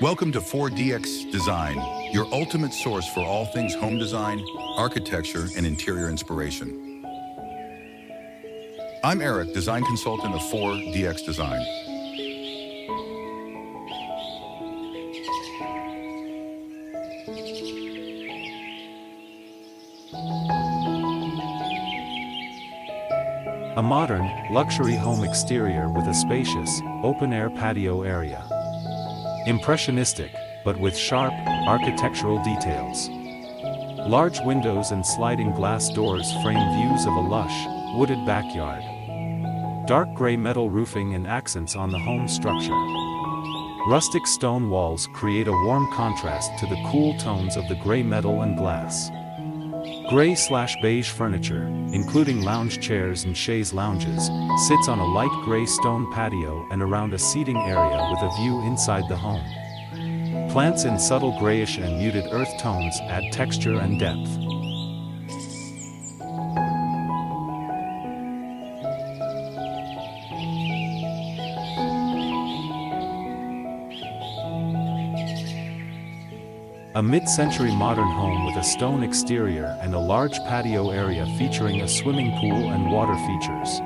Welcome to 4DX Design, your ultimate source for all things home design, architecture, and interior inspiration. I'm Eric, design consultant of 4DX Design. A modern, luxury home exterior with a spacious, open-air patio area. Impressionistic, but with sharp, architectural details. Large windows and sliding glass doors frame views of a lush, wooded backyard. Dark gray metal roofing and accents on the home structure. Rustic stone walls create a warm contrast to the cool tones of the gray metal and glass. Gray/beige furniture, including lounge chairs and chaise lounges, sits on a light gray stone patio and around a seating area with a view inside the home. Plants in subtle grayish and muted earth tones add texture and depth. A mid-century modern home with a stone exterior and a large patio area featuring a swimming pool and water features.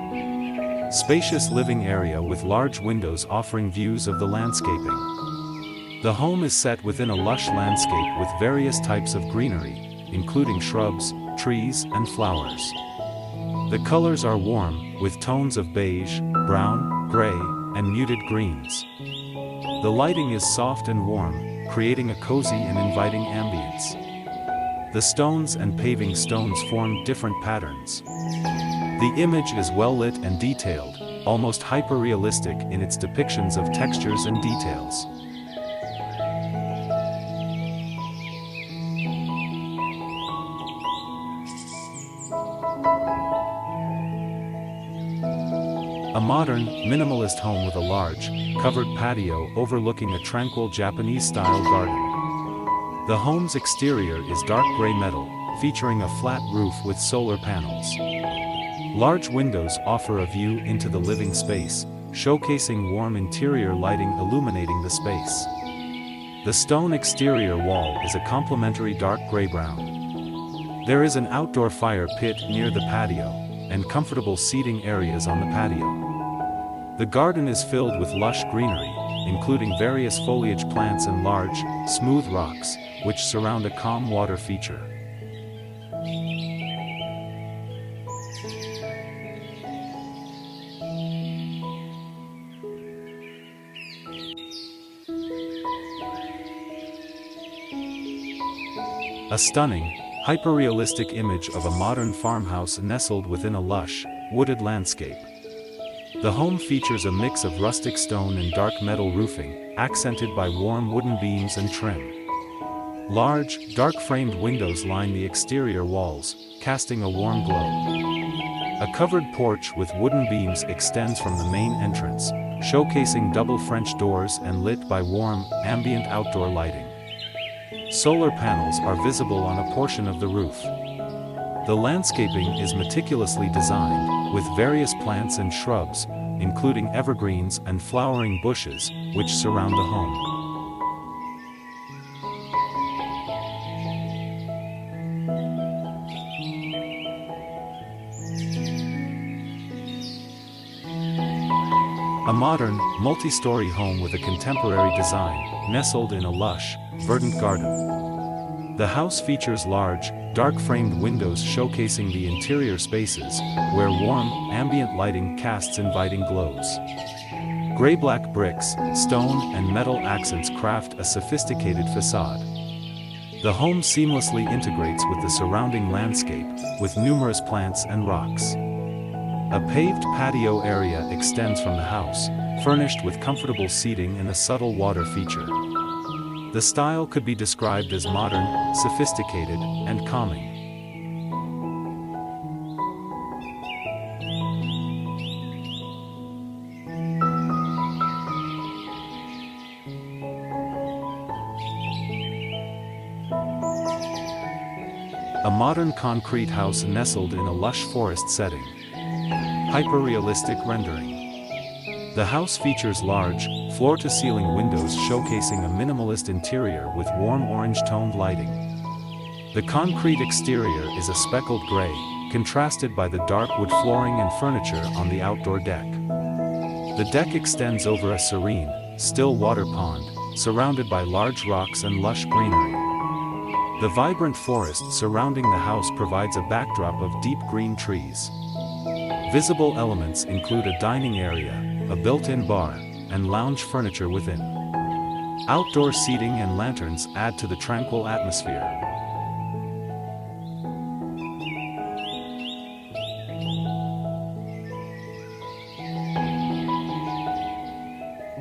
Spacious living area with large windows offering views of the landscaping. The home is set within a lush landscape with various types of greenery, including shrubs, trees, and flowers. The colors are warm, with tones of beige, brown, gray, and muted greens. The lighting is soft and warm, creating a cozy and inviting ambience. The stones and paving stones form different patterns. The image is well lit and detailed, almost hyper-realistic in its depictions of textures and details. A modern, minimalist home with a large, covered patio overlooking a tranquil Japanese-style garden. The home's exterior is dark gray metal, featuring a flat roof with solar panels. Large windows offer a view into the living space, showcasing warm interior lighting illuminating the space. The stone exterior wall is a complementary dark gray-brown. There is an outdoor fire pit near the patio, and comfortable seating areas on the patio. The garden is filled with lush greenery, including various foliage plants and large, smooth rocks, which surround a calm water feature. A stunning, hyper-realistic image of a modern farmhouse nestled within a lush, wooded landscape. The home features a mix of rustic stone and dark metal roofing, accented by warm wooden beams and trim. Large, dark-framed windows line the exterior walls, casting a warm glow. A covered porch with wooden beams extends from the main entrance, showcasing double French doors and lit by warm, ambient outdoor lighting. Solar panels are visible on a portion of the roof. The landscaping is meticulously designed, with various plants and shrubs, including evergreens and flowering bushes, which surround the home. A modern, multi-story home with a contemporary design, nestled in a lush, verdant garden. The house features large, dark-framed windows showcasing the interior spaces, where warm, ambient lighting casts inviting glows. Gray-black bricks, stone, and metal accents craft a sophisticated facade. The home seamlessly integrates with the surrounding landscape, with numerous plants and rocks. A paved patio area extends from the house, furnished with comfortable seating and a subtle water feature. The style could be described as modern, sophisticated, and calming. A modern concrete house nestled in a lush forest setting. Hyper-realistic rendering. The house features large, floor-to-ceiling windows showcasing a minimalist interior with warm orange-toned lighting. The concrete exterior is a speckled gray, contrasted by the dark wood flooring and furniture on the outdoor deck. The deck extends over a serene, still water pond, surrounded by large rocks and lush greenery. The vibrant forest surrounding the house provides a backdrop of deep green trees. Visible elements include a dining area, a built-in bar, and lounge furniture within. Outdoor seating and lanterns add to the tranquil atmosphere.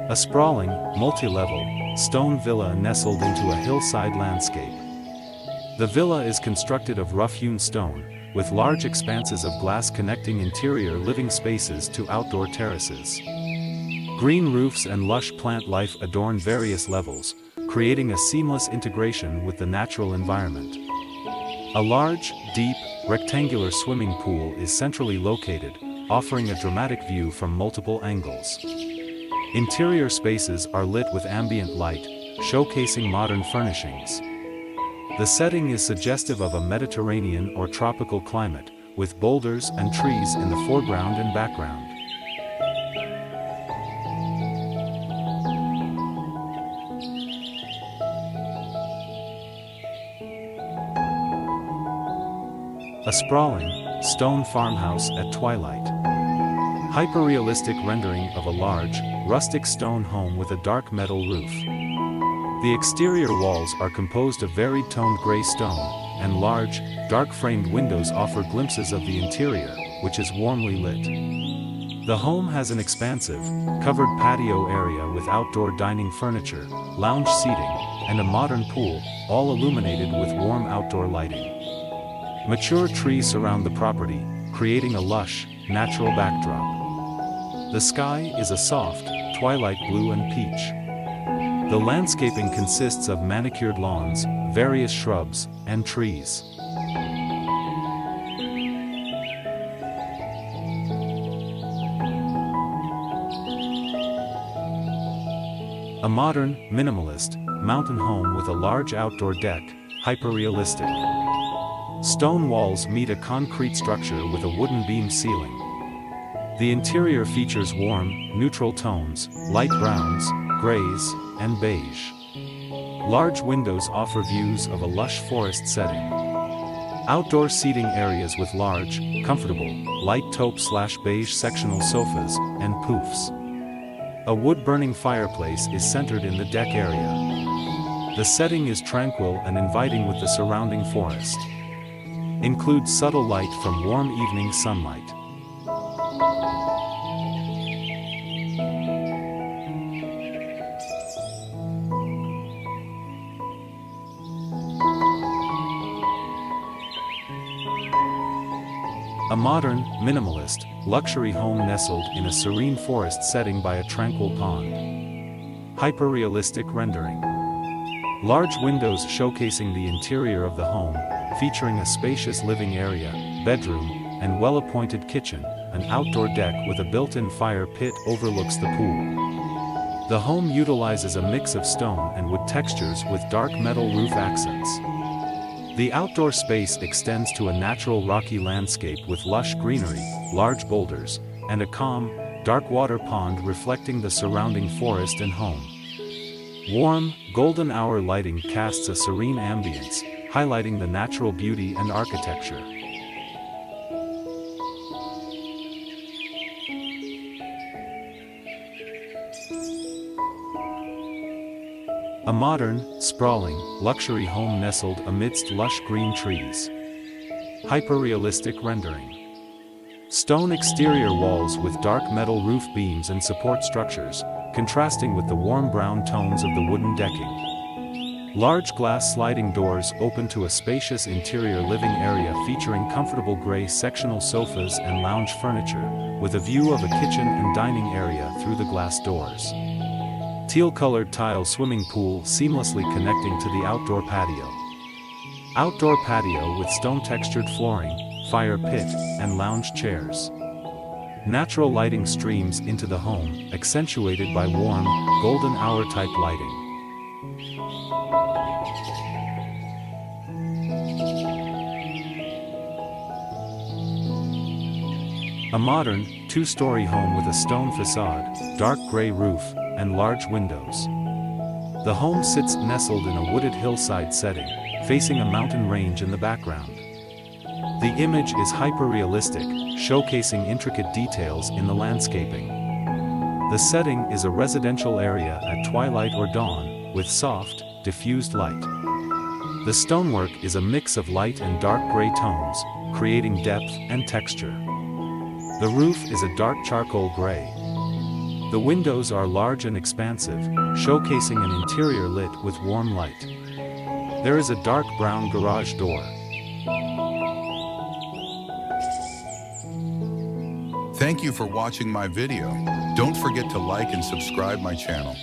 A sprawling, multi-level, stone villa nestled into a hillside landscape. The villa is constructed of rough-hewn stone, with large expanses of glass connecting interior living spaces to outdoor terraces. Green roofs and lush plant life adorn various levels, creating a seamless integration with the natural environment. A large, deep, rectangular swimming pool is centrally located, offering a dramatic view from multiple angles. Interior spaces are lit with ambient light, showcasing modern furnishings. The setting is suggestive of a Mediterranean or tropical climate, with boulders and trees in the foreground and background. A sprawling, stone farmhouse at twilight. Hyperrealistic rendering of a large, rustic stone home with a dark metal roof. The exterior walls are composed of varied toned gray stone, and large, dark-framed windows offer glimpses of the interior, which is warmly lit. The home has an expansive, covered patio area with outdoor dining furniture, lounge seating, and a modern pool, all illuminated with warm outdoor lighting. Mature trees surround the property, creating a lush, natural backdrop. The sky is a soft, twilight blue and peach. The landscaping consists of manicured lawns, various shrubs, and trees. A modern, minimalist, mountain home with a large outdoor deck, hyperrealistic. Stone walls meet a concrete structure with a wooden beam ceiling. The interior features warm, neutral tones, light browns, grays, and beige. Large windows offer views of a lush forest setting. Outdoor seating areas with large, comfortable, light taupe/beige sectional sofas and poufs. A wood-burning fireplace is centered in the deck area. The setting is tranquil and inviting with the surrounding forest. Includes subtle light from warm evening sunlight. A modern, minimalist, luxury home nestled in a serene forest setting by a tranquil pond. Hyperrealistic rendering. Large windows showcasing the interior of the home, featuring a spacious living area, bedroom, and well-appointed kitchen. An outdoor deck with a built-in fire pit overlooks the pool. The home utilizes a mix of stone and wood textures with dark metal roof accents. The outdoor space extends to a natural rocky landscape with lush greenery, large boulders, and a calm, dark water pond reflecting the surrounding forest and home. Warm, golden hour lighting casts a serene ambience, highlighting the natural beauty and architecture. A modern, sprawling, luxury home nestled amidst lush green trees. Hyperrealistic rendering. Stone exterior walls with dark metal roof beams and support structures, contrasting with the warm brown tones of the wooden decking. Large glass sliding doors open to a spacious interior living area featuring comfortable gray sectional sofas and lounge furniture, with a view of a kitchen and dining area through the glass doors. Teal-colored tile swimming pool seamlessly connecting to the outdoor patio. Outdoor patio with stone-textured flooring, fire pit, and lounge chairs. Natural lighting streams into the home, accentuated by warm, golden hour-type lighting. A modern, two-story home with a stone facade, dark gray roof, and large windows. The home sits nestled in a wooded hillside setting, facing a mountain range in the background. The image is hyperrealistic, showcasing intricate details in the landscaping. The setting is a residential area at twilight or dawn, with soft, diffused light. The stonework is a mix of light and dark gray tones, creating depth and texture. The roof is a dark charcoal gray. The windows are large and expansive, showcasing an interior lit with warm light. There is a dark brown garage door. Thank you for watching my video. Don't forget to like and subscribe my channel.